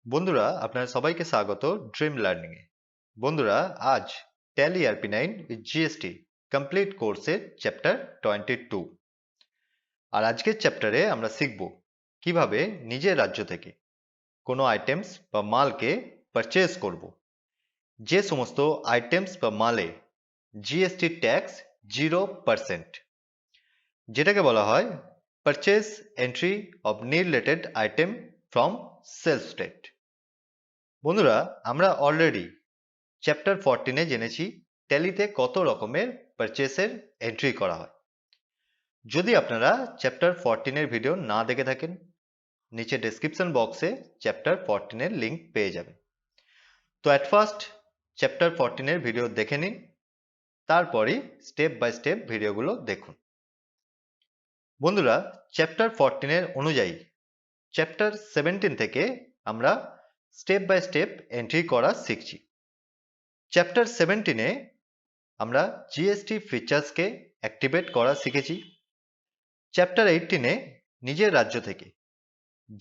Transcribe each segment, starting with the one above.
বন্ধুরা আপনারা সবাইকে স্বাগত ড্রিম লার্নিং এ। বন্ধুরা আজ ট্যালি আরপি9 উইথ জিএসটি কমপ্লিট কোর্সের চ্যাপ্টার 22 আর আজকের চ্যাপ্টারে আমরা শিখব কিভাবে নিজের রাজ্য থেকে কোনো আইটেমস বা মালকে পারচেজ করব, যে সমস্ত আইটেমস বা মালে জিএসটি ট্যাক্স 0%, যেটাকে বলা হয় purchase entry of related item from sales state. বন্ধুরা আমরা অলরেডি চ্যাপ্টার 14 জেনেছি ট্যালিতে কত রকমের পারচেসের এন্ট্রি করা হয়। যদি আপনারা চ্যাপ্টার 14 ভিডিও না দেখে থাকেন, নিচে ডেসক্রিপশন বক্সে চ্যাপ্টার 14 লিংক পেয়ে যাবেন। তো অ্যাট ফার্স্ট চ্যাপ্টার 14 ভিডিও দেখে নিন, তারপরই স্টেপ বাই স্টেপ ভিডিওগুলো দেখুন। বন্ধুরা চ্যাপ্টার 14 অনুযায়ী চ্যাপ্টার 17 থেকে আমরা স্টেপ বাই স্টেপ এন্ট্রি করা শিখছি। চ্যাপ্টার 17 আমরা জিএসটি ফিচার্সকে অ্যাক্টিভেট করা শিখেছি। চ্যাপ্টার 18 নিজের রাজ্য থেকে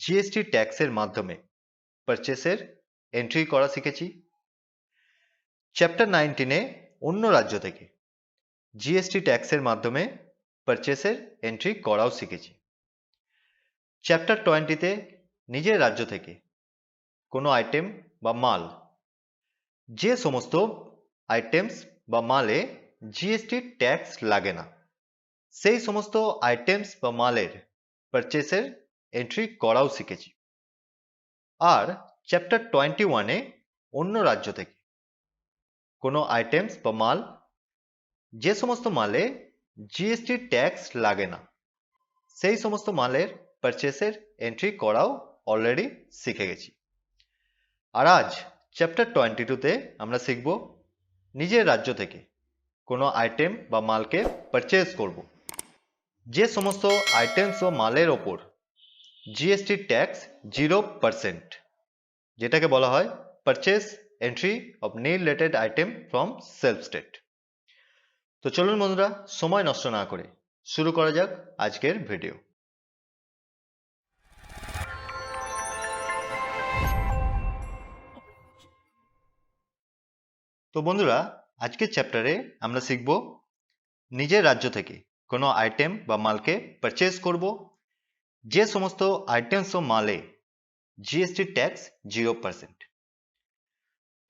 জিএসটি ট্যাক্সের মাধ্যমে পারচেসের এন্ট্রি করা শিখেছি। চ্যাপ্টার 19 অন্য রাজ্য থেকে জিএসটি ট্যাক্সের মাধ্যমে পারচেসের এন্ট্রি করাও শিখেছি। চ্যাপ্টার 20 নিজের রাজ্য থেকে কোনো আইটেম বা মাল, যে সমস্ত আইটেমস বা মালে জিএসটি ট্যাক্স লাগে না, সেই সমস্ত আইটেমস বা মালের পারচেসের এন্ট্রি করাও শিখেছি। আর চ্যাপ্টার 21 অন্য রাজ্য থেকে কোনো আইটেমস বা মাল, যে সমস্ত মালে জিএসটি ট্যাক্স লাগে না, সেই সমস্ত মালের পারচেসের এন্ট্রি করাও অলরেডি শিখে গেছি। আর আজ চ্যাপ্টার 22 আমরা শিখব নিজের রাজ্য থেকে কোনো আইটেম বা মালকে পারচেস করব, যে সমস্ত আইটেমস ও মালের ওপর জিএসটি ট্যাক্স 0%, যেটাকে বলা হয় purchase entry of related item from sales state. তো চলুন বন্ধুরা সময় নষ্ট না করে শুরু করা যাক আজকের ভিডিও। তো বন্ধুরা আজকের চ্যাপ্টারে আমরা শিখব নিজের রাজ্য থেকে কোনো আইটেম বা মালকে পারচেস করব, যে সমস্ত আইটেমস ও মালে জিএসটি ট্যাক্স 0%।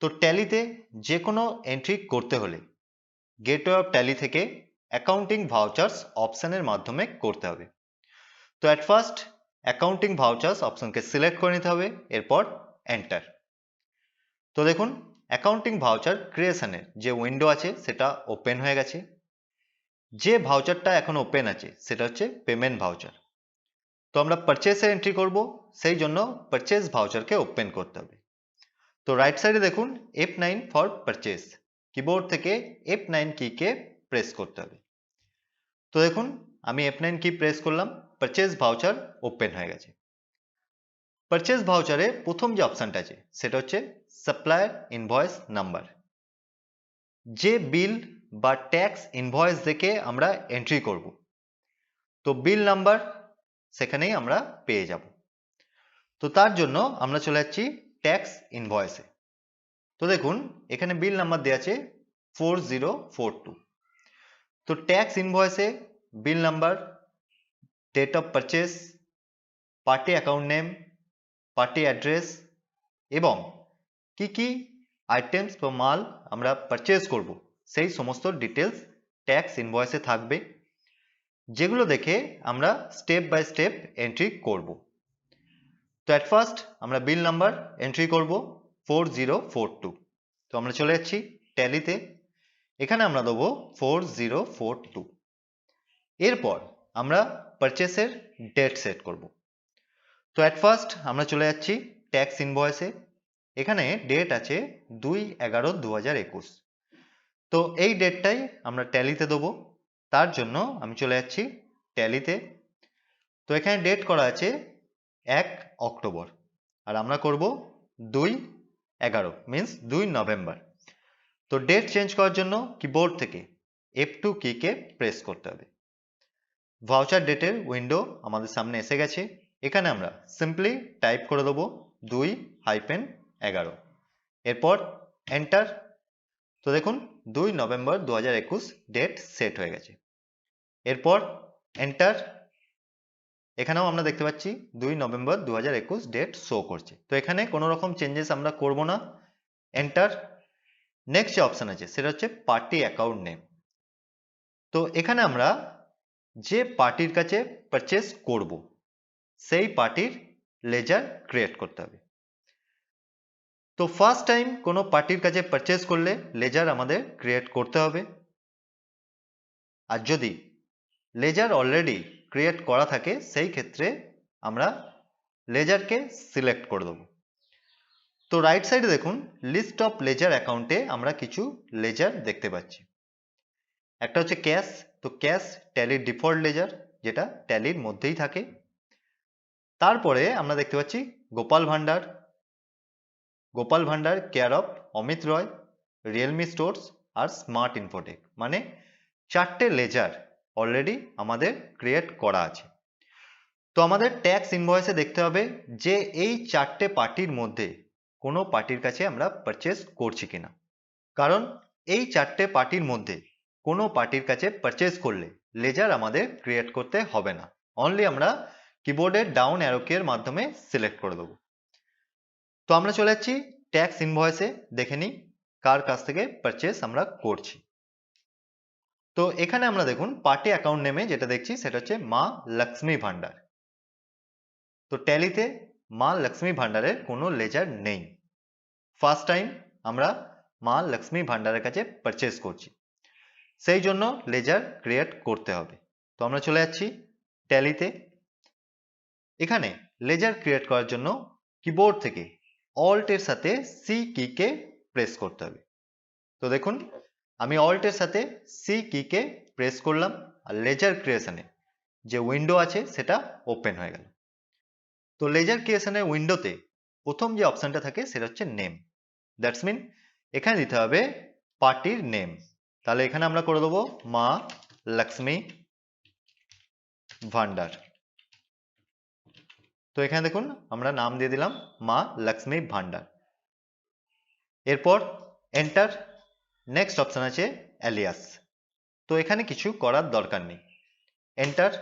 তো ট্যালিতে যে কোনো এন্ট্রি করতে হলে গেটওয়ে অফ ট্যালি থেকে অ্যাকাউন্টিং ভাউচার্স অপশনের মাধ্যমে করতে হবে। তো অ্যাট ফার্স্ট অ্যাকাউন্টিং ভাউচার্স অপশনকে সিলেক্ট করে নিতে হবে, এরপর এন্টার। তো দেখুন অ্যাকাউন্টিং ভাউচার ক্রিয়েশনের যে উইন্ডো আছে সেটা ওপেন হয়ে গেছে। যে ভাউচারটা এখন ওপেন আছে সেটা হচ্ছে পেমেন্ট ভাউচার। তো আমরা পারচেসের এন্ট্রি করব, সেই জন্য পারচেস ভাউচারকে ওপেন করতে হবে। তো রাইট সাইডে দেখুন F9 ফর পারচেস, কিবোর্ড থেকে F9 কিকে প্রেস করতে হবে। তো দেখুন আমি F9 কি প্রেস করলাম, পারচেস ভাউচার ওপেন হয়ে গেছে। পারচেস ভাউচারে প্রথম যে অপশনটা আছে সেটা হচ্ছে সাপ্লায়ার ইনভয়েস নাম্বার। যে বিল বা ট্যাক্স ইনভয়েস দেখে আমরা এন্ট্রি করব, তো বিল নাম্বার সেখানেই আমরা পেয়ে যাব। তো তার জন্য আমরা চলে যাচ্ছি ট্যাক্স ইনভয়েসে। তো দেখুন এখানে বিল নাম্বার দেওয়া আছে 4042। তো ট্যাক্স ইনভয়েসে bill number, date of purchase, party account name, party address এবং কি কি আইটেমস বা মাল আমরা পারচেস করব সেই সমস্ত ডিটেলস ট্যাক্স ইনভয়েসে থাকবে, যেগুলো দেখে আমরা স্টেপ বাই স্টেপ এন্ট্রি করব। তো অ্যাট ফার্স্ট আমরা বিল নাম্বার এন্ট্রি করব 4042। তো আমরা চলে যাচ্ছি ট্যালিতে, এখানে আমরা দেবো 4042। এরপর আমরা পারচেসের ডেট সেট করব। তো অ্যাট ফার্স্ট আমরা চলে যাচ্ছি ট্যাক্স ইনভয়েসে, এখানে ডেট আছে 2/11/2021। তো এই ডেটটাই আমরা ট্যালিতে দেবো, তার জন্য আমি চলে যাচ্ছি ট্যালিতে। তো এখানে ডেট করা আছে 1 অক্টোবর আর আমরা করব 2/11 মিন্স 2 নভেম্বর। তো ডেট চেঞ্জ করার জন্য কিবোর্ড থেকে F2 কিকে প্রেস করতে হবে। ভাউচার ডেটের উইন্ডো আমাদের সামনে এসে গেছে, এখানে আমরা সিম্পলি টাইপ করে দেবো 2-11। এরপর এন্টার। তো দেখুন 2 নভেম্বর 2021 ডেট সেট হয়ে গেছে। এরপর এন্টার। এখানেও আমরা দেখতে পাচ্ছি 2 নভেম্বর 2021 ডেট শো করছে। তো এখানে কোনো রকম চেঞ্জেস আমরা করব না। এন্টার। নেক্সট যে অপশন আছে সেটা হচ্ছে পার্টি অ্যাকাউন্ট নেম। তো এখানে আমরা যে পার্টির কাছে পারচেস করব সেই পার্টির লেজার ক্রিয়েট করতে হবে। তো ফার্স্ট টাইম কোনো পার্টির কাছে পারচেস করলে লেজার আমাদের ক্রিয়েট করতে হবে। আর যদি লেজার অলরেডি ক্রিয়েট করা থাকে সেই ক্ষেত্রে আমরা লেজারকে সিলেক্ট করে দেব। তো রাইট সাইডে দেখুন লিস্ট অফ লেজার অ্যাকাউন্টে আমরা কিছু লেজার দেখতে পাচ্ছি। একটা হচ্ছে ক্যাশ। তো ক্যাশ ট্যালির ডিফল্ট লেজার, যেটা ট্যালির মধ্যেই থাকে। তারপরে আমরা দেখতে পাচ্ছি Gopal Bhandar. Gopal Bhandar care of Amit Roy, Realme stores আর স্মার্ট ইনফোটেক, মানে 4টে লেজার অলরেডি আমাদের ক্রিয়েট করা আছে। তো আমাদের ট্যাক্স ইনভয়েসে দেখতে হবে যে এই 4টে পার্টির মধ্যে কোনো পার্টির কাছে আমরা পারচেস করছি কিনা। কারণ এই 4টে পার্টির মধ্যে কোনো পার্টির কাছে পারচেস করলে লেজার আমাদের ক্রিয়েট করতে হবে না, অনলি আমরা কিবোর্ডের ডাউন অ্যারো কি এর মাধ্যমে সিলেক্ট করে দেবো। তো আমরা চলে যাচ্ছি ট্যাক্স ইনভয়েসে, দেখে নিই কার কাছ থেকে পারচেস আমরা করছি। তো এখানে আমরা দেখুন পার্টি অ্যাকাউন্ট নেমে যেটা দেখছি সেটা হচ্ছে মা লক্ষ্মী ভান্ডার। তো ট্যালিতে মা লক্ষ্মী ভান্ডারের কোনো লেজার নেই। ফার্স্ট টাইম আমরা মা লক্ষ্মী ভান্ডারের কাছে পারচেস করছি, সেই জন্য লেজার ক্রিয়েট করতে হবে। তো আমরা চলে যাচ্ছি ট্যালিতে। এখানে লেজার ক্রিয়েট করার জন্য কিবোর্ড থেকে অল্টের সাথে সি কিকে প্রেস করতে হবে। তো দেখুন আমি অল্টের সাথে সি কিকে প্রেস করলাম আর লেজার ক্রিয়েশনে যে উইন্ডো আছে সেটা ওপেন হয়ে গেল। তো লেজার ক্রিয়েশনের উইন্ডোতে প্রথম যে অপশনটা থাকে সেটা হচ্ছে নেম। দ্যাটস মিন এখানে দিতে হবে পার্টির নেম। তাহলে এখানে আমরা করে দেবো মা লক্ষ্মী ভান্ডার। তো এখানে দেখুন আমরা নাম দিয়ে দিলাম মা লক্ষ্মী ভান্ডার। এরপর এন্টার। নেক্সট অপশন আছে অ্যালিয়াস। তো এখানে কিছু করার দরকার নেই, এন্টার।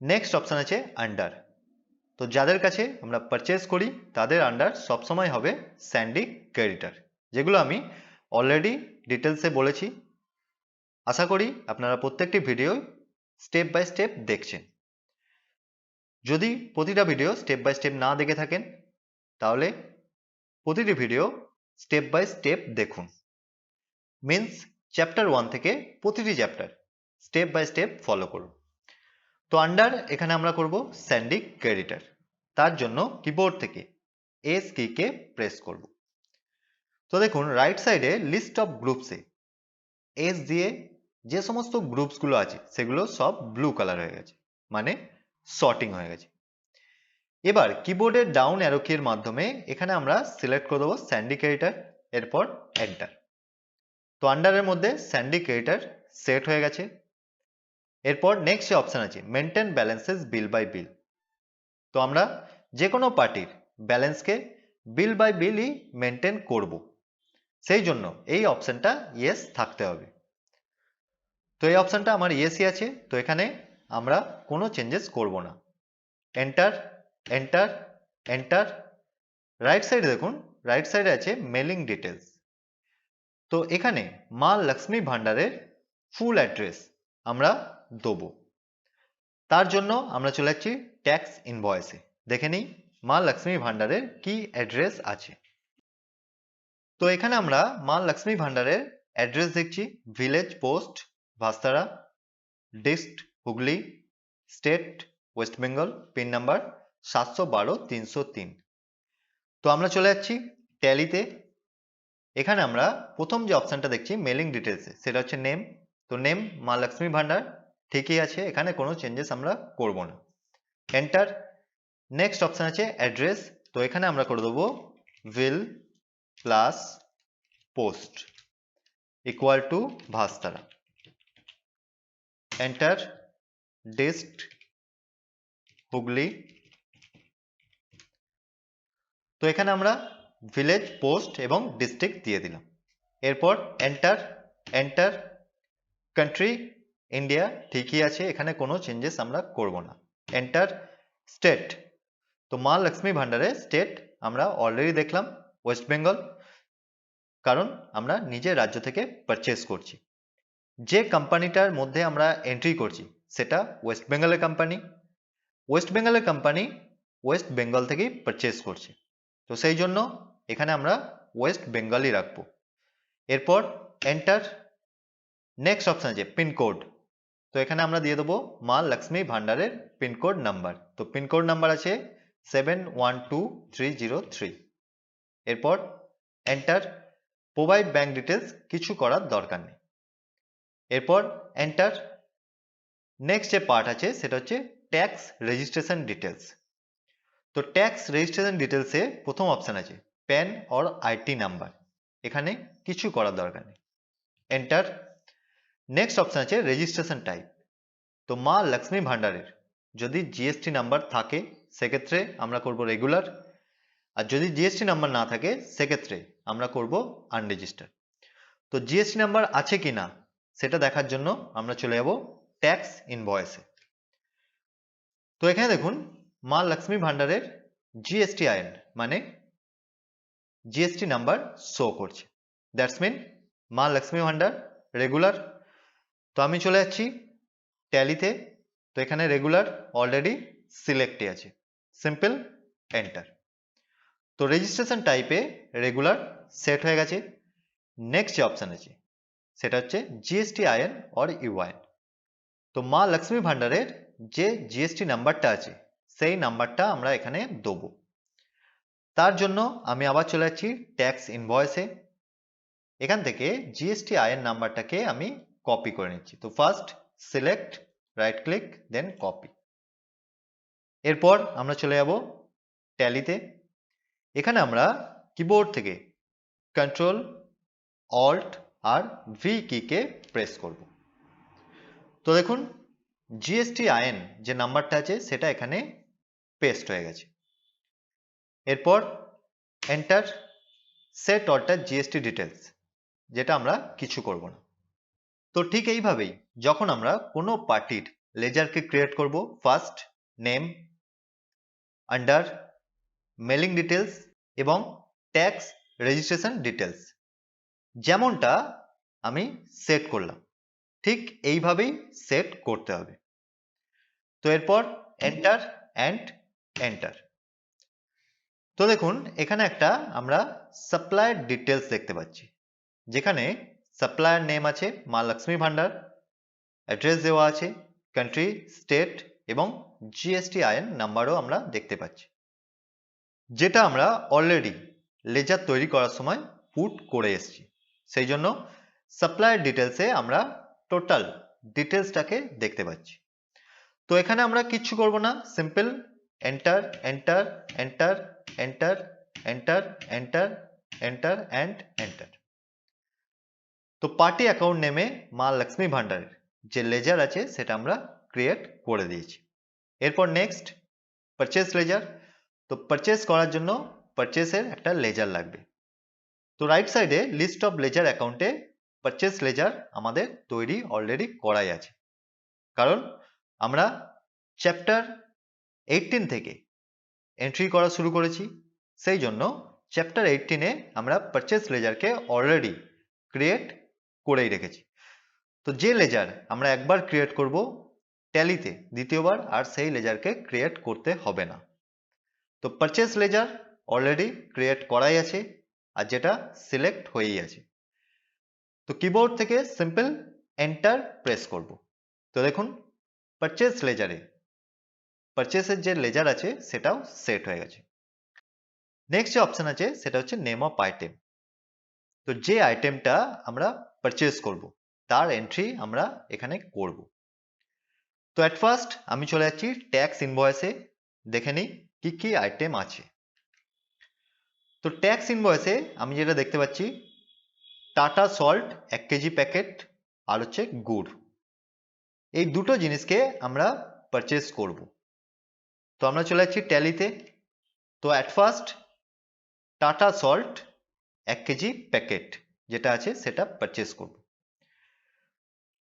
নেক্সট অপশন আছে আন্ডার। তো যাদের কাছে আমরা পারচেস করি তাদের আন্ডার সবসময় হবে স্যান্ডি ক্রেডিটার, যেগুলো আমি অলরেডি ডিটেলসে বলেছি। আশা করি আপনারা প্রত্যেকটি ভিডিও স্টেপ বাই স্টেপ দেখছেন। যদি প্রতিটা ভিডিও স্টেপ বাই স্টেপ না দেখে থাকেন তাহলে প্রতিটি ভিডিও স্টেপ বাই স্টেপ দেখুন। মিন্স চ্যাপ্টার 1 থেকে প্রতিটি chapter step by step follow করুন। তো আন্ডার এখানে আমরা করব স্যান্ডি ক্রেডিটার। তার জন্য কিবোর্ড থেকে এস কিকে প্রেস করব। তো দেখুন রাইট সাইডে লিস্ট অফ গ্রুপসে এস দিয়ে যে সমস্ত গ্রুপসগুলো আছে সেগুলো সব ব্লু কালার হয়ে গেছে, মানে সর্টিং হয়ে গেছে। এবার কিবোর্ডের ডাউন অ্যারো কি এর মাধ্যমে এখানে আমরা সিলেক্ট করে দেবো স্যান্ডি ক্রেডিটার, এরপর এন্টার। তো আন্ডারের মধ্যে স্যান্ডি ক্রেডিটার সেট হয়ে গেছে। এরপর নেক্সট যে অপশন আছে মেনটেন ব্যালেন্সেস বিল বাই বিল। তো আমরা যে কোনো পার্টির ব্যালেন্সকে বিল বাই বিলই মেনটেন করব, সেই জন্য এই অপশনটা ইয়েস থাকতে হবে। তো এই অপশনটা আমার ইয়েসই আছে, তো এখানে আমরা কোনো চেঞ্জেস করব না। Enter, enter, enter. রাইট সাইডে দেখুন রাইট সাইডে আছে মেলিং ডিটেলস। তো এখানে মা লক্ষ্মী ভান্ডারের ফুল অ্যাড্রেস আমরা দেবো। তার জন্য আমরা চলে যাচ্ছি ট্যাক্স ইনভয়েসে, দেখে নিই মা লক্ষ্মী ভান্ডারের কি অ্যাড্রেস আছে। তো এখানে আমরা মা লক্ষ্মী ভান্ডারের অ্যাড্রেস দেখছি village post Bhastara, district Hooghly, state West Bengal, pin number 712-303। তো আমরা চলে যাচ্ছি ট্যালিতে। এখানে আমরা প্রথম যে অপশনটা দেখছি মেলিং ডিটেলসে সেটা হচ্ছে নেম। তো নেম মা লক্ষ্মী ভান্ডার ঠিকই আছে, এখানে কোনো চেঞ্জেস আমরা করব না। এন্টার। নেক্সট অপশন আছে অ্যাড্রেস। তো এখানে আমরা করে দেবো vill plus post equal to Bhastara. Enter. District Hooghly, এখানে আমরা ভিলেজ, পোস্ট এবং ডিস্ট্রিক্ট দিয়ে দিলাম। এরপর এন্টার, এন্টার, কান্ট্রি ইন্ডিয়া ঠিকই আছে, এখানে কোনো চেঞ্জেস আমরা করব না। এন্টার, স্টেট, তো মা লক্ষ্মী ভান্ডারের স্টেট আমরা অলরেডি দেখলাম ওয়েস্ট বেঙ্গল, কারণ আমরা নিজের রাজ্য থেকে পারচেজ করছি। যে কোম্পানিটার মধ্যে আমরা এন্ট্রি করছি সেটা ওয়েস্ট বেঙ্গলের কোম্পানি, ওয়েস্ট বেঙ্গলের কোম্পানি ওয়েস্ট বেঙ্গল থেকেই পারচেজ করছে, তো সেই জন্য এখানে আমরা ওয়েস্ট বেঙ্গলই রাখবো। এরপর এন্টার, নেক্সট অপশন আছে পিনকোড, তো এখানে আমরা দিয়ে দেবো মা লক্ষ্মী ভান্ডারের পিনকোড নাম্বার, তো পিনকোড নাম্বার আছে 712303। এরপর এন্টার, প্রোভাইড ব্যাংক ডিটেলস, কিছু করার দরকার নেই। এরপর এন্টার, নেক্সট যে পার্ট আছে সেটা হচ্ছে ট্যাক্স রেজিস্ট্রেশন ডিটেলস, তো ট্যাক্স রেজিস্ট্রেশন ডিটেলসে প্রথম অপশন আছে প্যান অর আইটি নাম্বার, এখানে কিছু করার দরকার নেই। এন্টার, নেক্সট অপশন আছে রেজিস্ট্রেশন টাইপ, তো মা লক্ষ্মী ভান্ডারের যদি জিএসটি নাম্বার থাকে সেক্ষেত্রে আমরা করব রেগুলার, আর যদি জিএসটি নাম্বার না থাকে সেক্ষেত্রে আমরা করব আনরেজিস্টার্ড। তো জিএসটি নাম্বার আছে কি না সেটা দেখার জন্য আমরা চলে যাব ট্যাক্স ইনভয়েসে। তো এখানে দেখুন মা লক্ষ্মী ভান্ডারের জিএসটিআইএন মানে জিএসটি নাম্বার শো করছে, দ্যাটস মিন মা লক্ষ্মী ভান্ডার রেগুলার। তো আমি চলে যাচ্ছি ট্যালিতে, তো এখানে রেগুলার অলরেডি সিলেক্টে আছে, সিম্পল এন্টার। তো রেজিস্ট্রেশন টাইপে রেগুলার সেট হয়ে গেছে। নেক্সট যে অপশন আছে সেটা হচ্ছে জিএসটিআইএন অর ইউআইএন, তো মা লক্ষ্মী ভান্ডারের যে জিএসটি নাম্বারটা আছে সেই নাম্বারটা আমরা এখানে দেবো। তার জন্য আমি আবার চলে যাচ্ছি ট্যাক্স ইনভয়েসে, এখান থেকে জিএসটিআইএন নাম্বারটাকে আমি কপি করে নিচ্ছি, তো ফার্স্ট সিলেক্ট, রাইট ক্লিক, দেন কপি। এরপর আমরা চলে যাব ট্যালিতে, এখানে আমরা কিবোর্ড থেকে কন্ট্রোল অল্ট আর ভি কিকে প্রেস করব। তো দেখুন জিএসটিআইএন যে নাম্বারটা আছে সেটা এখানে পেস্ট হয়ে গেছে। এরপর enter, set alter GST details, যেটা আমরা কিছু করব না। তো ঠিক এইভাবেই যখন আমরা কোনো পার্টির লেজারকে ক্রিয়েট করব, first name, under, mailing details এবং ট্যাক্স রেজিস্ট্রেশন ডিটেলস যেমনটা আমি সেট করলাম ঠিক এইভাবেই সেট করতে হবে। তো এরপর এন্টার অ্যান্ড এন্টার। তো দেখুন এখানে একটা আমরা সাপ্লায়ার ডিটেলস দেখতে পাচ্ছি, যেখানে সাপ্লায়ার নেম আছে মা লক্ষ্মী ভান্ডার, অ্যাড্রেস দেওয়া আছে, কান্ট্রি, স্টেট এবং জিএসটিআইএন নাম্বারও আমরা দেখতে পাচ্ছি, যেটা আমরা অলরেডি লেজার তৈরি করার সময় পুট করে এসেছি। সেই জন্য সাপ্লায়ার ডিটেলসে আমরা টোটাল ডিটেলসটাকে দেখতে পাচ্ছি। তো এখানে আমরা কিচ্ছু করব না, simple enter, enter, enter, enter, enter, enter, enter and enter. তো পার্টি অ্যাকাউন্ট নেমে মা লক্ষ্মী ভান্ডারের যে লেজার আছে সেটা আমরা ক্রিয়েট করে দিয়েছি। এরপর নেক্সট পারচেস লেজার, তো পারচেস করার জন্য পারচেসের একটা লেজার লাগবে। তো রাইট সাইডে লিস্ট অফ লেজার অ্যাকাউন্টে পারচেস লেজার আমাদের তৈরি অলরেডি করাই আছে, কারণ আমরা চ্যাপ্টার 18 থেকে এন্ট্রি করা শুরু করেছি, সেই জন্য চ্যাপ্টার 18-এ আমরা পারচেস লেজারকে অলরেডি ক্রিয়েট করেই রেখেছি। তো যে লেজার আমরা একবার ক্রিয়েট করব ট্যালিতে দ্বিতীয়বার আর সেই লেজারকে ক্রিয়েট করতে হবে না। তো পারচেস লেজার অলরেডি ক্রিয়েট করাই আছে আর যেটা সিলেক্ট হয়েই আছে। তো কিবোর্ড থেকে সিম্পল এন্টার প্রেস করব। তো দেখুন পারচেস লেজারে পারচেসের যে লেজার আছে সেটাও সেট হয়ে গেছে। নেক্সট যে অপশন আছে সেটা হচ্ছে নেম অফ আইটেম, তো যে আইটেমটা আমরা পারচেস করব তার এন্ট্রি আমরা এখানে করব। তো অ্যাট ফার্স্ট আমি চলে যাচ্ছি ট্যাক্স ইনভয়েসে, দেখে নিই কি কি আইটেম আছে। তো ট্যাক্স ইনভয়েসে আমি যেটা দেখতে পাচ্ছি টাটা সল্ট 1 কেজি প্যাকেট আর হচ্ছে গুড়, এই দুটো জিনিসকে আমরা পারচেস করব। তো আমরা চলে যাচ্ছি ট্যালিতে, তো at first tata salt 1 KG packet যেটা আছে সেটা পারচেজ করব।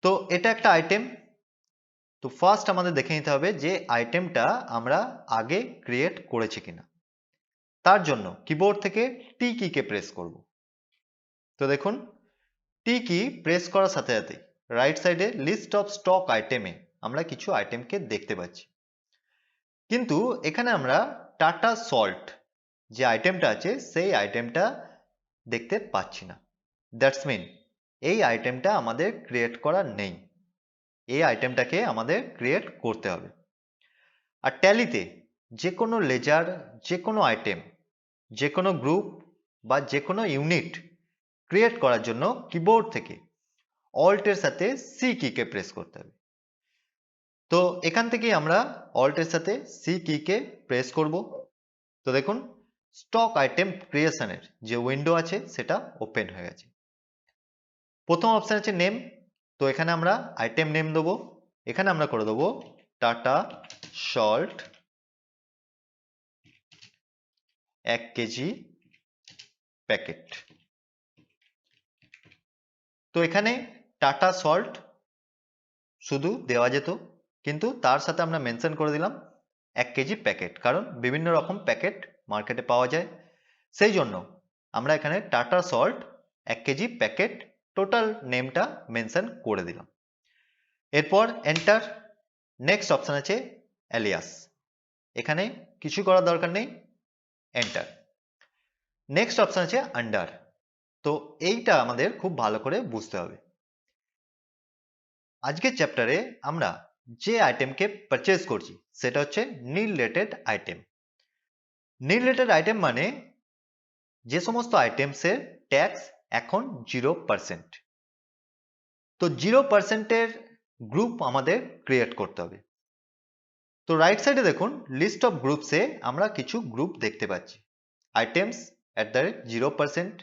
তো এটা একটা আইটেম। তো ফার্স্ট আমাদের দেখে নিতে হবে যে আইটেমটা আমরা আগে ক্রিয়েট করেছি কিনা। তার জন্য কিবোর্ড থেকে টি কিকে প্রেস করব। তো দেখুন টি কি প্রেস করার সাথে সাথে রাইট সাইডে লিস্ট অফ স্টক আইটেমে আমরা কিছু আইটেমকে দেখতে পাচ্ছি, কিন্তু এখানে আমরা টাটা সল্ট যে আইটেমটা আছে সেই আইটেমটা দেখতে পাচ্ছি না। দ্যাটস মিন এই আইটেমটা আমাদের ক্রিয়েট করা নেই, এই আইটেমটাকে আমাদের ক্রিয়েট করতে হবে। আর ট্যালিতে যে কোনো লেজার, যে কোনো আইটেম, যে কোনো গ্রুপ বা যে কোনো ইউনিট ক্রিয়েট করার জন্য কিবোর্ড থেকে অল্টের সাথে সি কিকে প্রেস করতে হবে। তো এখান থেকেই আমরা অল্টের সাথে সি কিকে প্রেস করব। তো দেখুন স্টক আইটেম ক্রিয়েশনের যে উইন্ডো আছে সেটা ওপেন হয়ে গেছে। প্রথম অপশন আছে নেম। তো এখানে আমরা আইটেম নেম দেবো। এখানে আমরা করে দেবো টাটা সল্ট 1 কেজি প্যাকেট। তো এখানে টাটা সল্ট শুধু দেওয়া যেত, কিন্তু তার সাথে আমরা মেনশন করে দিলাম 1 কেজি প্যাকেট, কারণ বিভিন্ন রকম প্যাকেট মার্কেটে পাওয়া যায়। সেই জন্য আমরা এখানে tata salt 1 KG packet total নেমটা মেনশন করে দিলাম। এরপর এন্টার। নেক্সট অপশন আছে অ্যালিয়াস, এখানে কিছু করার দরকার নেই, এন্টার। নেক্সট অপশন আছে আন্ডার। তো এইটা আমাদের খুব ভালো করে বুঝতে হবে। আজকের চ্যাপ্টারে আমরা যে আইটেমকে পারচেজ করছি সেটা হচ্ছে নীল রেটেড আইটেম। নীল রেটেড আইটেম মানে যে সমস্ত আইটেমসের ট্যাক্স এখন 0%। তো 0%-এর গ্রুপ আমাদের ক্রিয়েট করতে হবে। তো রাইট সাইডে দেখুন লিস্ট অফ গ্রুপসে আমরা কিছু গ্রুপ দেখতে পাচ্ছি। Items @0%,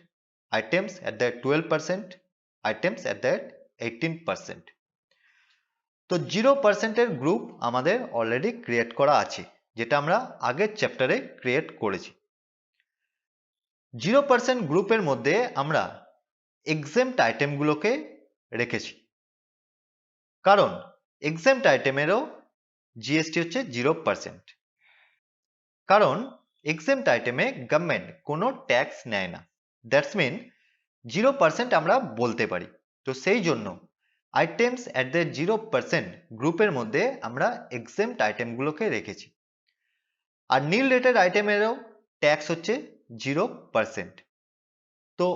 items @12%, items @18%। তো 0%-এর গ্রুপ আমাদের অলরেডি ক্রিয়েট করা আছে, যেটা আমরা আগের চ্যাপ্টারে ক্রিয়েট করেছি। 0% গ্রুপের মধ্যে আমরা এক্সেম্পট আইটেমগুলোকে রেখেছি, কারণ এক্সেম্পট আইটেমেরও জিএসটি হচ্ছে 0%। কারণ এক্সেম্পট আইটেমে গভর্নমেন্ট কোনো ট্যাক্স নেয় না। দ্যাটস মিন 0% আমরা বলতে পারি। তো সেই জন্য আইটেমস @0% গ্রুপের মধ্যে আমরা এক্সেম্পট আইটেমগুলোকে রেখেছি। আর নীল রেটেড আইটেমেরও ট্যাক্স হচ্ছে 0%। তো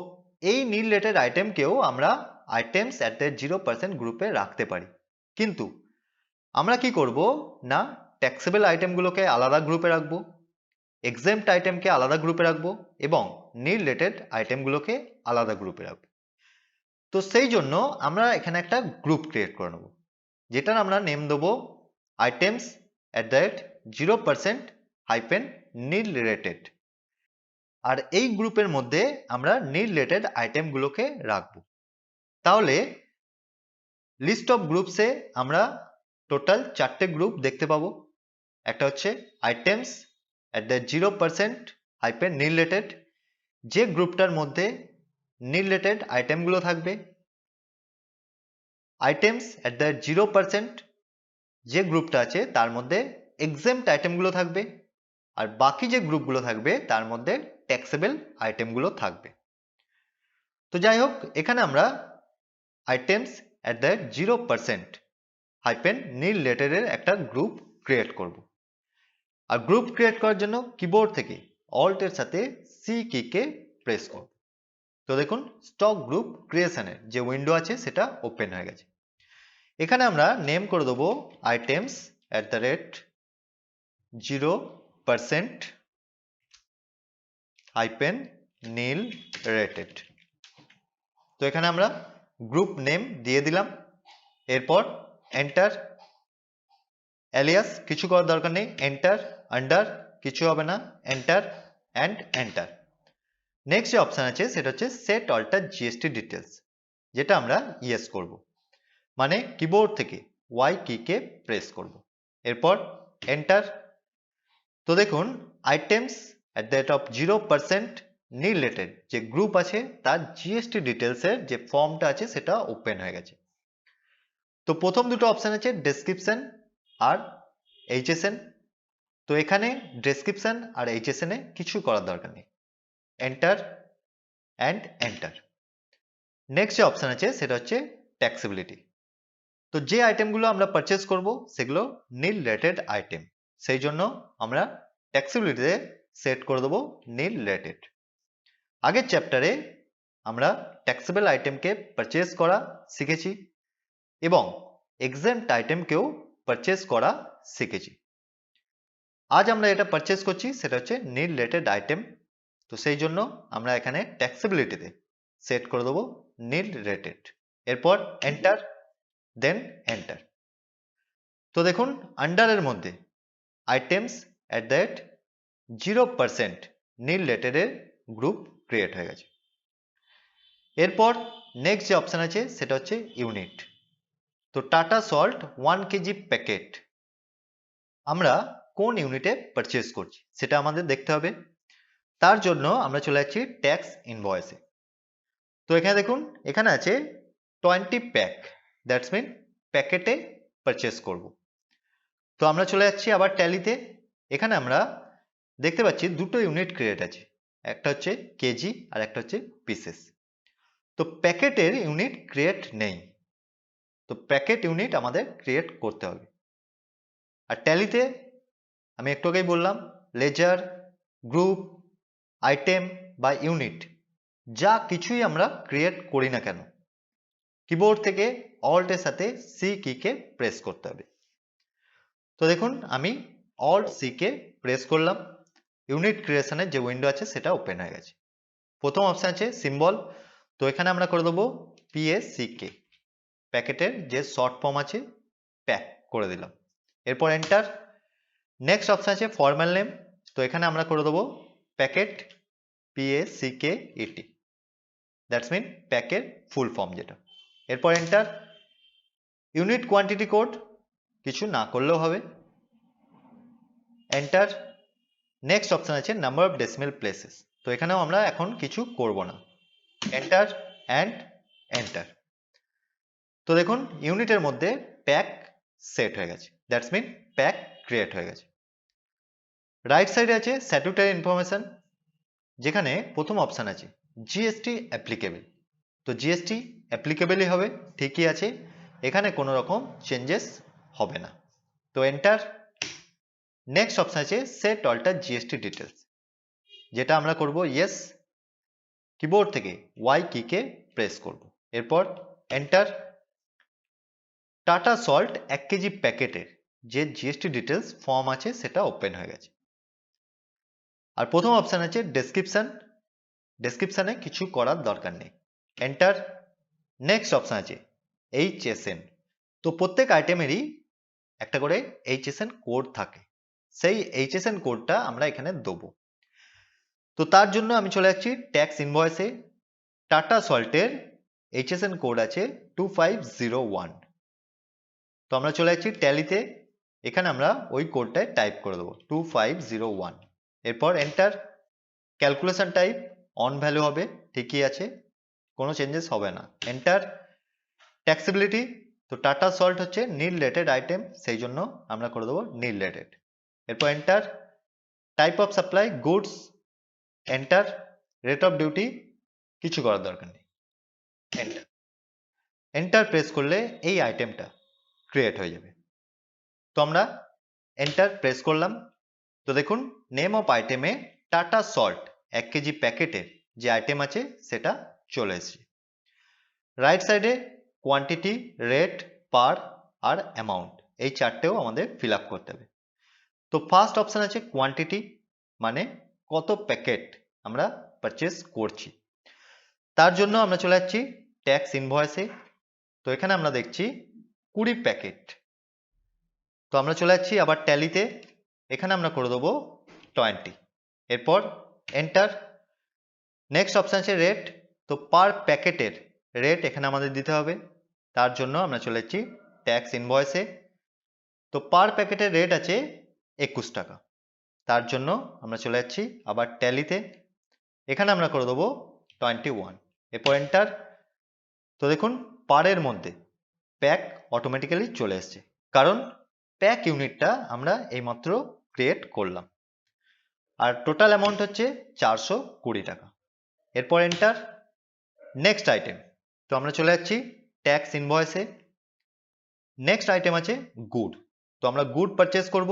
এই নীল রেটেড আইটেমকেও আমরা আইটেমস @0% গ্রুপে রাখতে পারি, কিন্তু আমরা কি করব না ট্যাক্সেবল আইটেমগুলোকে আলাদা গ্রুপে রাখবো, এক্সেম্পট আইটেমকে আলাদা গ্রুপে রাখবো এবং নীল রেটেড আইটেমগুলোকে আলাদা গ্রুপে রাখবো। তো সেই জন্য আমরা এখানে একটা গ্রুপ ক্রিয়েট করে নেব, যেটার আমরা নেম দেবো আইটেমস @0% নীল রেটেড। আর এই গ্রুপের মধ্যে আমরা নীল রেটেড আইটেমগুলোকে রাখবো। তাহলে লিস্ট অফ গ্রুপসে আমরা টোটাল 4টে গ্রুপ দেখতে পাবো। একটা হচ্ছে আইটেমস @0% নীল রেটেড, যে গ্রুপটার মধ্যে নীল রেটেড আইটেমগুলো থাকবে। আইটেমস @0% যে গ্রুপটা আছে তার মধ্যে এক্সেম্পট আইটেমগুলো থাকবে, আর বাকি যে গ্রুপগুলো থাকবে তার মধ্যে ট্যাক্সেবল আইটেমগুলো থাকবে। তো যাই হোক, এখানে আমরা আইটেমস @0% নীল রেটেডের একটা গ্রুপ ক্রিয়েট করব। আর গ্রুপ ক্রিয়েট করার জন্য কিবোর্ড থেকে অল্ট এর সাথে সি কিকে প্রেস করব। তো দেখুন স্টক গ্রুপ ক্রিয়েশনের যে উইন্ডো আছে সেটা ওপেন হয়ে গেছে। এখানে আমরা নেম করে দেবো আইটেমস @0% নীল রেটেড। তো এখানে আমরা গ্রুপ নেম দিয়ে দিলাম। এরপর এন্টার। অ্যালিয়াস কিছু করার দরকার নেই, এন্টার। আন্ডার কিছু হবে না, এন্টার অ্যান্ড এন্টার। নেক্সট যে অপশন আছে সেটা হচ্ছে সেট অল্টার জিএসটি ডিটেলস, যেটা আমরা ইয়েস করব, মানে কিবোর্ড থেকে ওয়াই কিকে প্রেস করব। এরপর এন্টার। তো দেখুন আইটেমস @0% নীল রেটেড যে গ্রুপ আছে তার জিএসটি ডিটেলসের যে ফর্মটা আছে সেটা ওপেন হয়ে গেছে। তো প্রথম দুটো অপশন আছে ডেসক্রিপশন আর এইচএসএন। তো এখানে ডেসক্রিপশন আর এইচএসএন এ কিছু করার দরকার নেই, এন্টার অ্যান্ড এন্টার। নেক্সট যে অপশন আছে সেটা হচ্ছে ট্যাক্সেবিলিটি। তো যে আইটেমগুলো আমরা পারচেজ করব সেগুলো নীল রেটেড আইটেম, সেই জন্য আমরা ট্যাক্সেবিলিটিতে সেট করে দেবো নীল রেটেড। আগের চ্যাপ্টারে আমরা ট্যাক্সেবল আইটেমকে পারচেজ করা শিখেছি এবং এক্সেম্পট আইটেমকেও পারচেজ করা শিখেছি। আজ আমরা এটা পারচেজ করছি সেটা হচ্ছে নীল রেটেড আইটেম, তো সেই জন্য আমরা এখানে ট্যাক্সেবিলিটিতে সেট করে দেবো নীল রেটেড। এরপর এন্টার দেন এন্টার। তো দেখুন আন্ডারের মধ্যে আইটেমস অ্যাট দ্যাট 0% নীল রেটেডের গ্রুপ ক্রিয়েট হয়ে গেছে। এরপর নেক্সট যে অপশন আছে সেটা হচ্ছে ইউনিট। তো টাটা সল্ট 1 কেজি প্যাকেট আমরা কোন ইউনিটে পারচেজ করছি সেটা আমাদের দেখতে হবে। তার জন্য আমরা চলে যাচ্ছি ট্যাক্স ইনভয়েসে। তো এখানে দেখুন এখানে আছে 20 প্যাক, দ্যাটস মিন প্যাকেটে পারচেজ করব। তো আমরা চলে যাচ্ছি আবার ট্যালিতে। এখানে আমরা দেখতে পাচ্ছি দুটো ইউনিট ক্রিয়েট আছে, একটা হচ্ছে কেজি আর একটা হচ্ছে পিসেস। তো প্যাকেটের ইউনিট ক্রিয়েট নেই, তো প্যাকেট ইউনিট আমাদের ক্রিয়েট করতে হবে। আর ট্যালিতে আমি একটু আগেই বললাম লেজার, গ্রুপ, আইটেম বা ইউনিট যা কিছুই আমরা ক্রিয়েট করি না কেন কিবোর্ড থেকে অল্টের সাথে সি কিকে প্রেস করতে হবে। তো দেখুন আমি অল্ট সি কে প্রেস করলাম, ইউনিট ক্রিয়েশনের যে উইন্ডো আছে সেটা ওপেন হয়ে গেছে। প্রথম অপশন আছে সিম্বল, তো এখানে আমরা করে দেবো PACK, প্যাকেটের যে শর্ট ফর্ম আছে প্যাক করে দিলাম। এরপর এন্টার। নেক্সট অপশন আছে ফর্মাল নেম, তো এখানে আমরা করে দেবো প্যাকেট PACKET, দ্যাটস মিন প্যাকের ফুল ফর্ম যেটা। এরপর এন্টার। ইউনিট কোয়ান্টিটি কোড কিছু না করলেও হবে, এন্টার। নেক্সট অপশন আছে নাম্বার অফ ডেসিমেল প্লেসেস, তো এখানেও আমরা এখন কিছু করব না, এন্টার অ্যান্ড এন্টার। তো দেখুন ইউনিটের মধ্যে প্যাক সেট হয়ে গেছে, দ্যাটস মিন প্যাক ক্রিয়েট হয়ে গেছে। রাইট সাইডে আছে স্ট্যাটুটারি ইনফরমেশন, যেখানে প্রথম অপশন আছে জিএসটি অ্যাপ্লিকেবল। তো জিএসটি অ্যাপ্লিকেবলই হবে, ঠিকই আছে, এখানে কোনো রকম চেঞ্জেস হবে না। তো এন্টার। নেক্সট অপশন আছে সেট অল্টার জিএসটি ডিটেলস, যেটা আমরা করব ইয়েস, কিবোর্ড থেকে ওয়াই কিকে প্রেস করব। এরপর এন্টার। টাটা সল্ট 1 কেজি প্যাকেটের যে জিএসটি ডিটেলস ফর্ম আছে সেটা ওপেন হয়ে গেছে। আর প্রথম অপশন আছে ডেসক্রিপশন, ডেসক্রিপশনে কিছু করার দরকার নেই, এন্টার। নেক্সট অপশন আছে HSN, তো প্রত্যেক আইটেমেরই একটা করে HSN কোড থাকে, সেই HSN কোডটা আমরা এখানে দেবো। তো তার জন্য আমি চলে যাচ্ছি ট্যাক্স ইনভয়েসে। টাটা সল্টের HSN কোড আছে 2501, তো আমরা চলে যাচ্ছি ট্যালিতে, এখানে আমরা ওই কোডটায় টাইপ করে দেবো 2501। এরপর enter. Calculation type on value হবে, ঠিকই আছে, কোনো চেঞ্জেস হবে না, এন্টার। ট্যাক্সেবিলিটি, তো টাটা সল্ট হচ্ছে নীল রেটেড আইটেম, সেই জন্য আমরা করে দেবো নীল রেটেড। এরপর enter. Type of supply goods, enter. Rate of duty কিছু করার দরকার নেই, এন্টার। এন্টার প্রেস করলে এই আইটেমটা ক্রিয়েট হয়ে যাবে। তো আমরা এন্টার প্রেস করলাম, তো দেখুন নেম অফ আইটেমে টাটা সল্ট 1 কেজি প্যাকেটের যে আইটেম আছে সেটা চলে এসেছে। রাইট সাইডে কোয়ান্টিটি, রেট, পার আর অ্যামাউন্ট, এই চারটেও আমাদের ফিল আপ করতে হবে। তো ফার্স্ট অপশন আছে কোয়ান্টিটি, মানে কত প্যাকেট আমরা পারচেস করছি। তার জন্য আমরা চলে যাচ্ছি ট্যাক্স ইনভয়েসে, তো এখানে আমরা দেখছি 20 প্যাকেট, তো আমরা চলে যাচ্ছি আবার ট্যালিতে, এখানে আমরা করে দেবো 20। এরপর এন্টার। নেক্সট অপশন আছে রেট, তো পার প্যাকেটের রেট এখানে আমাদের দিতে হবে, তার জন্য আমরা চলে যাচ্ছি ট্যাক্স ইনভয়েসে। তো পার প্যাকেটের রেট আছে 21 টাকা, তার জন্য আমরা চলে যাচ্ছি আবার ট্যালিতে, এখানে আমরা করে দেবো 21, এরপর এন্টার। তো দেখুন পারের মধ্যে প্যাক অটোমেটিক্যালি চলে এসছে, কারণ প্যাক ইউনিটটা আমরা এইমাত্র ক্রিয়েট করলাম। আর টোটাল অ্যামাউন্ট হচ্ছে 420 টাকা। এরপর এন্টার। নেক্সট আইটেম, তো আমরা চলে যাচ্ছি ট্যাক্স ইনভয়েসে। নেক্সট আইটেম আছে গুড, তো আমরা গুড পারচেস করব।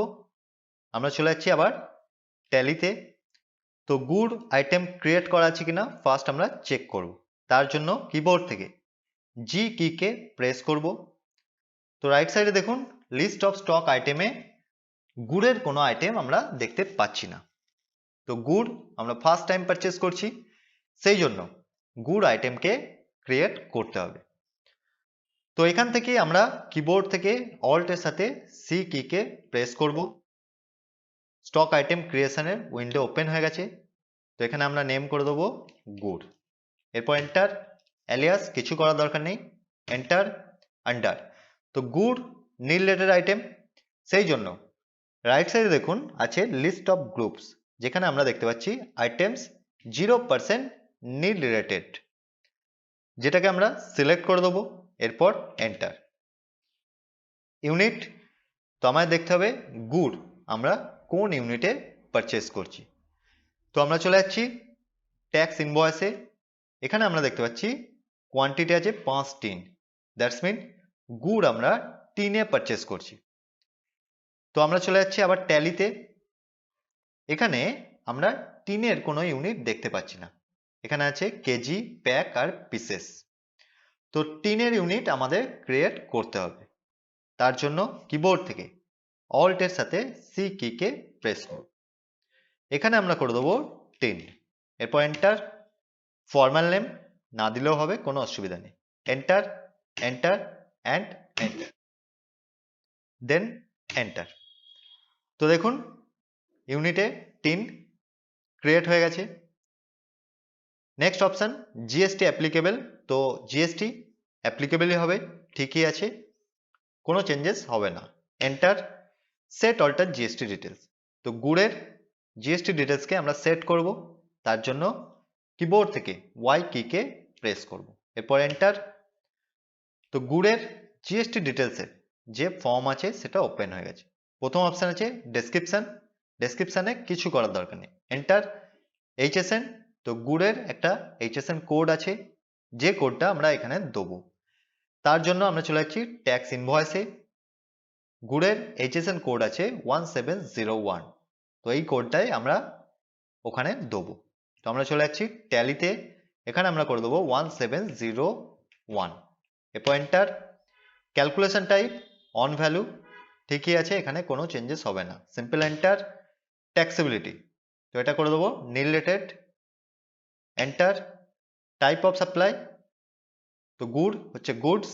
আমরা চলে যাচ্ছি আবার ট্যালিতে। তো গুড আইটেম ক্রিয়েট করা আছে কিনা ফার্স্ট আমরা চেক করব। তার জন্য কিবোর্ড থেকে জি কিকে প্রেস করব। তো রাইট সাইডে দেখুন লিস্ট অফ স্টক আইটেমে গুড়ের কোনো আইটেম আমরা দেখতে পাচ্ছি না। তো গুড় আমরা ফার্স্ট টাইম পারচেস করছি, সেই জন্য গুড় আইটেমকে ক্রিয়েট করতে হবে। তো এখান থেকে আমরা কিবোর্ড থেকে অল্টের সাথে সি কিকে প্রেস করব। স্টক আইটেম ক্রিয়েশনের উইন্ডো ওপেন হয়ে গেছে। তো এখানে আমরা নেম করে দেবো গুড়। এরপর এন্টার। অ্যালিয়াস কিছু করার দরকার নেই, এন্টার। আন্ডার, তো গুড় নীল রেটেড আইটেম, সেই জন্য রাইট সাইডে দেখুন আছে লিস্ট অফ গ্রুপস, যেখানে আমরা দেখতে পাচ্ছি আইটেমস 0% নীল রেটেড, যেটাকে আমরা সিলেক্ট করে দেবো। এরপর এন্টার। ইউনিট, তো আমাদের দেখতে হবে গুড় আমরা কোন ইউনিটে পারচেস করছি। তো আমরা চলে যাচ্ছি ট্যাক্স ইনভয়েসে। এখানে আমরা দেখতে পাচ্ছি কোয়ান্টিটি আছে 5 টিন, দ্যাটস মিন গুড় আমরা টিনে পারচেস করছি। তো আমরা চলে যাচ্ছি আবার ট্যালিতে। এখানে আমরা টিনের কোনো ইউনিট দেখতে পাচ্ছি না, এখানে আছে কেজি, প্যাক আর পিসেস। তো টিনের ইউনিট আমাদের ক্রিয়েট করতে হবে। তার জন্য কিবোর্ড থেকে অল্টের সাথে সি কিকে প্রেস করব। এখানে আমরা করে দেবো 10, এরপর এন্টার। ফর্মাল নেম না দিলেও হবে, কোনো অসুবিধা নেই। Enter, enter and enter, then enter. তো দেখুন ইউনিটে 10 ক্রিয়েট হয়ে গেছে। নেক্সট অপশন জিএসটি অ্যাপ্লিকেবল, তো জিএসটি অ্যাপ্লিকেবলই হবে, ঠিকই আছে, কোনো চেঞ্জেস হবে না। Enter. Set alter GST details, তো গুড়ের জিএসটি ডিটেলসকে আমরা সেট করব। তার জন্য কিবোর্ড থেকে ওয়াই কিকে প্রেস করব। এরপর এন্টার। তো গুড়ের জিএসটি ডিটেলসের যে ফর্ম আছে সেটা ওপেন হয়ে গেছে। প্রথম অপশন আছে ডেসক্রিপশন, ডেসক্রিপশনে কিছু করার দরকার নেই। এন্টার। এইচএসএন, তো গুড়ের একটা এইচএসএন কোড আছে, যে কোডটা আমরা এখানে দেবো। তার জন্য আমরা চলে যাচ্ছি ট্যাক্স ইনভয়েসে। গুড়ের এইচএসএন কোড আছে 1701, তো এই কোডটাই আমরা ওখানে দেবো। তো আমরা চলে যাচ্ছি ট্যালিতে, এখানে আমরা করে দেবো 1701। এরপর enter. Calculation type on value, ঠিকই আছে, এখানে কোনো চেঞ্জেস হবে না। Simple enter. ট্যাক্সেবিলিটি, তো এটা করে দেবো nil rated. Enter. Type of supply, তো গুড হচ্ছে গুডস,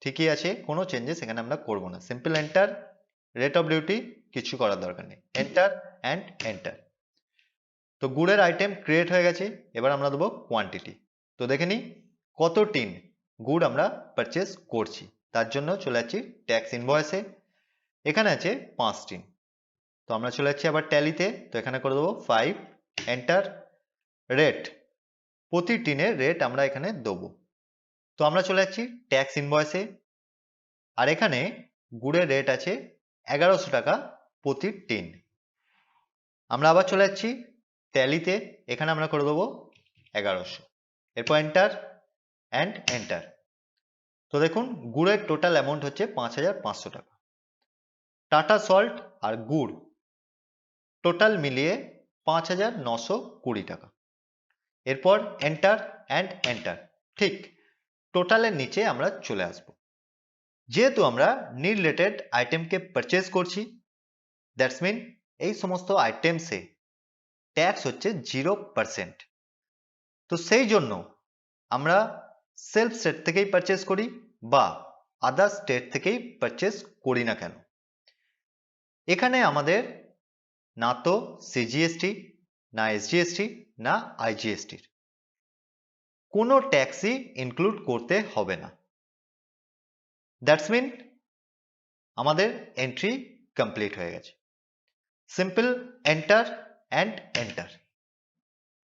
ঠিকই আছে, কোনো চেঞ্জেস এখানে আমরা করব না। Simple enter. Rate of duty কিছু করার দরকার নেই। Enter and enter. তো গুড়ের আইটেম ক্রিয়েট হয়ে গেছে। এবার আমরা দেবো কোয়ান্টিটি। তো দেখে নিই কত টিন গুড় আমরা পারচেস করছি। তার জন্য চলে যাচ্ছি ট্যাক্স ইনভয়েসে, এখানে আছে 5 টিন। তো আমরা চলে যাচ্ছি আবার ট্যালিতে, তো এখানে করে দেবো 5। এন্টার। রেট, প্রতি টিনের রেট আমরা এখানে দেবো। তো আমরা চলে যাচ্ছি ট্যাক্স ইনভয়েসে, আর এখানে গুড়ের রেট আছে 1100 টাকা প্রতি টিন। আমরা আবার চলে যাচ্ছি ট্যালিতে, এখানে আমরা করে দেবো 1100। এরপর এন্টার অ্যান্ড এন্টার। তো দেখুন গুড়ের টোটাল অ্যামাউন্ট হচ্ছে 5500 টাকা। টাটা সল্ট আর গুড় টোটাল মিলিয়ে 5920 টাকা। এরপর এন্টার অ্যান্ড এন্টার। ঠিক টোটালের নিচে আমরা চলে আসব। যেহেতু আমরা নীল রেটেড আইটেমকে পারচেজ করছি, দ্যাটস মিন এই সমস্ত আইটেমসে ট্যাক্স হচ্ছে 0%। তো সেই জন্য আমরা সেলফ স্টেট থেকেই পারচেজ করি বা আদার স্টেট থেকেই পারচেজ করি না কেন, এখানে আমাদের না তো সিজিএসটি, না এসজিএসটি, না আইজিএসটির কোনো ট্যাক্সই ইনক্লুড করতে হবে না। দ্যাটস মিন আমাদের এন্ট্রি কমপ্লিট হয়ে গেছে। Simple enter and enter.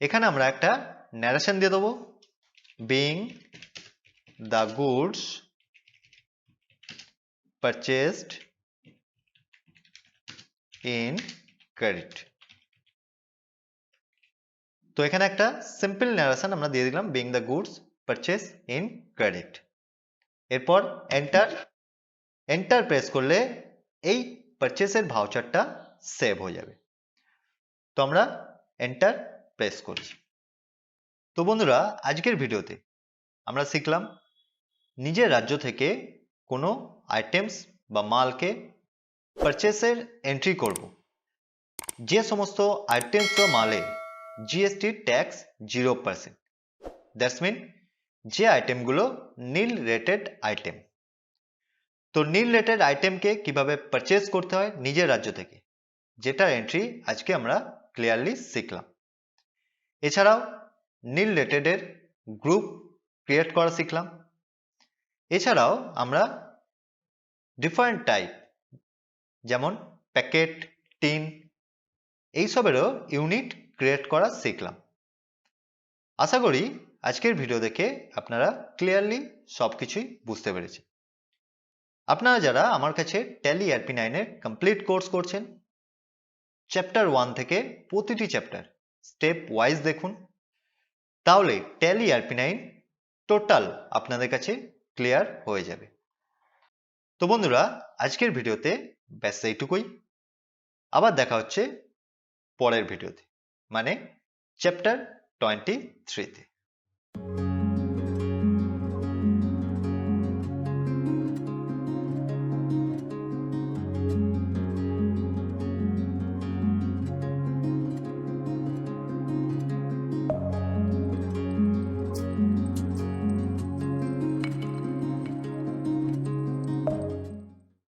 এখানে আমরা একটা ন্যারেশন দিয়ে দেবো, being the goods purchased in credit. তো এখানে একটা সিম্পল ন্যারেশন আমরা দিয়ে দিলাম, being the goods purchase in credit. এরপর এন্টার প্রেস করলে এই পারচেসের ভাউচারটা সেভ হয়ে যাবে। তো আমরা এন্টার প্রেস করছি। তো বন্ধুরা, আজকের ভিডিওতে আমরা শিখলাম নিজের রাজ্য থেকে কোনো আইটেমস বা মালকে পারচেসের এন্ট্রি করব, যে সমস্ত আইটেমস বা মালে জিএসটি ট্যাক্স 0%, দ্যাটস মিন যে আইটেমগুলো নীল রেটেড আইটেম। তো নীল রেটেড আইটেমকে কিভাবে পারচেস করতে হয় নিজের রাজ্য থেকে, যেটার এন্ট্রি আজকে আমরা ক্লিয়ারলি শিখলাম। এছাড়াও নীল রেটেডের গ্রুপ ক্রিয়েট করা শিখলাম। এছাড়াও আমরা ডিফারেন্ট টাইপ যেমন প্যাকেট, টিন এইসবেরও ইউনিট ক্রিয়েট করা শিখলাম। আশা করি আজকের ভিডিও দেখে আপনারা ক্লিয়ারলি সবকিছুই বুঝতে পেরেছেন। আপনারা যারা আমার কাছে ট্যালি ERP9 এর কমপ্লিট কোর্স করছেন, চ্যাপ্টার 1 থেকে প্রতিটি চ্যাপ্টার স্টেপ ওয়াইজ দেখুন, তাহলে ট্যালি ERP9 টোটাল আপনাদের কাছে ক্লিয়ার হয়ে যাবে। তো বন্ধুরা, আজকের ভিডিওতে ব্যাস এইটুকুই। আবার দেখা হচ্ছে পরের ভিডিওতে, মানে চ্যাপ্টার 23 তে।